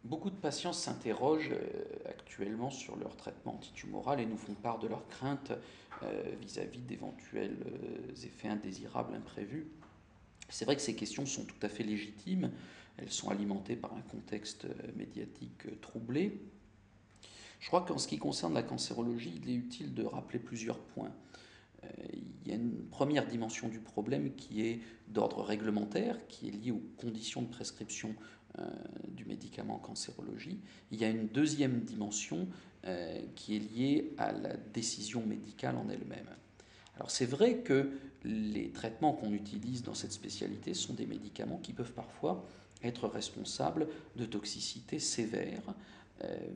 Beaucoup de patients s'interrogent actuellement sur leur traitement antitumoral et nous font part de leurs craintes vis-à-vis d'éventuels effets indésirables imprévus. C'est vrai que ces questions sont tout à fait légitimes, elles sont alimentées par un contexte médiatique troublé. Je crois qu'en ce qui concerne la cancérologie, il est utile de rappeler plusieurs points. Il y a une première dimension du problème qui est d'ordre réglementaire, qui est liée aux conditions de prescription du médicament en cancérologie. Il y a une deuxième dimension qui est liée à la décision médicale en elle-même. Alors c'est vrai que les traitements qu'on utilise dans cette spécialité sont des médicaments qui peuvent parfois être responsables de toxicité sévère,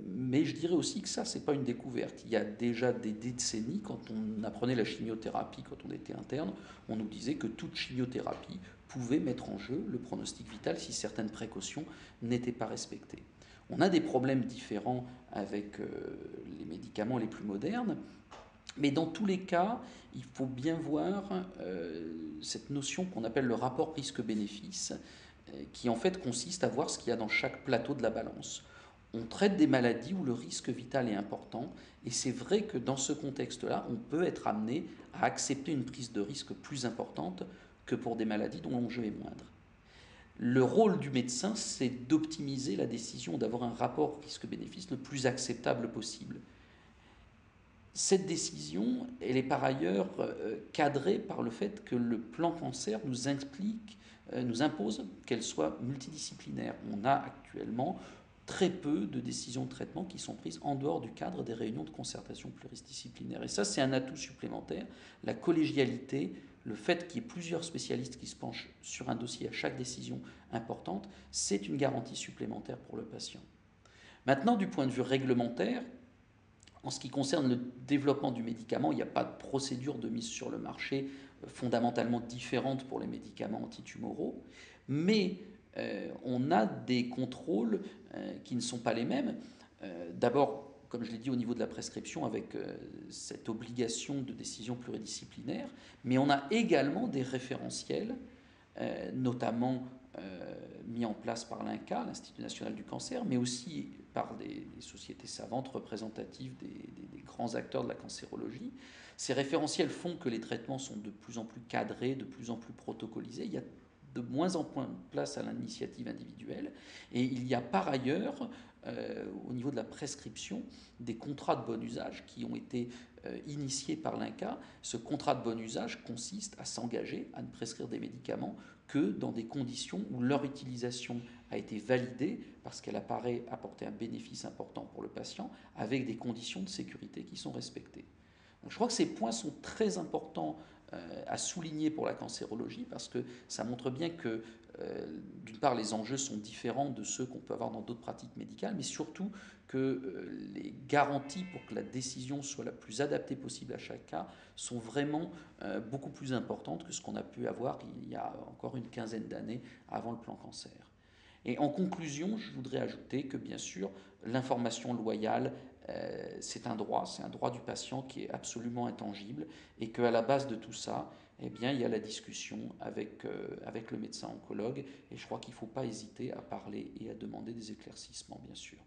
mais je dirais aussi que ça, c'est pas une découverte. Il y a déjà des décennies, quand on apprenait la chimiothérapie, quand on était interne, on nous disait que toute chimiothérapie pouvait mettre en jeu le pronostic vital si certaines précautions n'étaient pas respectées. On a des problèmes différents avec les médicaments les plus modernes, mais dans tous les cas, il faut bien voir cette notion qu'on appelle le rapport risque-bénéfice, qui en fait consiste à voir ce qu'il y a dans chaque plateau de la balance. On traite des maladies où le risque vital est important, et c'est vrai que dans ce contexte-là, on peut être amené à accepter une prise de risque plus importante que pour des maladies dont l'enjeu est moindre. Le rôle du médecin, c'est d'optimiser la décision, d'avoir un rapport risque-bénéfice le plus acceptable possible. Cette décision, elle est par ailleurs cadrée par le fait que le plan cancer nous impose qu'elle soit multidisciplinaire. On a actuellement très peu de décisions de traitement qui sont prises en dehors du cadre des réunions de concertation pluridisciplinaire. Et ça, c'est un atout supplémentaire. La collégialité, le fait qu'il y ait plusieurs spécialistes qui se penchent sur un dossier à chaque décision importante, c'est une garantie supplémentaire pour le patient. Maintenant, du point de vue réglementaire, en ce qui concerne le développement du médicament, il n'y a pas de procédure de mise sur le marché fondamentalement différente pour les médicaments antitumoraux, mais on a des contrôles qui ne sont pas les mêmes. D'abord, comme je l'ai dit, au niveau de la prescription, avec cette obligation de décision pluridisciplinaire, mais on a également des référentiels, notamment mis en place par l'INCa, l'Institut national du cancer, mais aussi par des sociétés savantes représentatives des grands acteurs de la cancérologie. Ces référentiels font que les traitements sont de plus en plus cadrés, de plus en plus protocolisés. Il y a de moins en moins de place à l'initiative individuelle. Et il y a par ailleurs, au niveau de la prescription, des contrats de bon usage qui ont été initiés par l'INCa. Ce contrat de bon usage consiste à s'engager à ne prescrire des médicaments que dans des conditions où leur utilisation a été validée parce qu'elle apparaît apporter un bénéfice important pour le patient, avec des conditions de sécurité qui sont respectées. Donc je crois que ces points sont très importants à souligner pour la cancérologie parce que ça montre bien que, d'une part, les enjeux sont différents de ceux qu'on peut avoir dans d'autres pratiques médicales, mais surtout que les garanties pour que la décision soit la plus adaptée possible à chaque cas sont vraiment beaucoup plus importantes que ce qu'on a pu avoir il y a encore une quinzaine d'années avant le plan cancer. Et en conclusion, je voudrais ajouter que bien sûr, l'information loyale, c'est un droit du patient qui est absolument intangible et qu'à la base de tout ça, eh bien, il y a la discussion avec le médecin oncologue et je crois qu'il ne faut pas hésiter à parler et à demander des éclaircissements, bien sûr.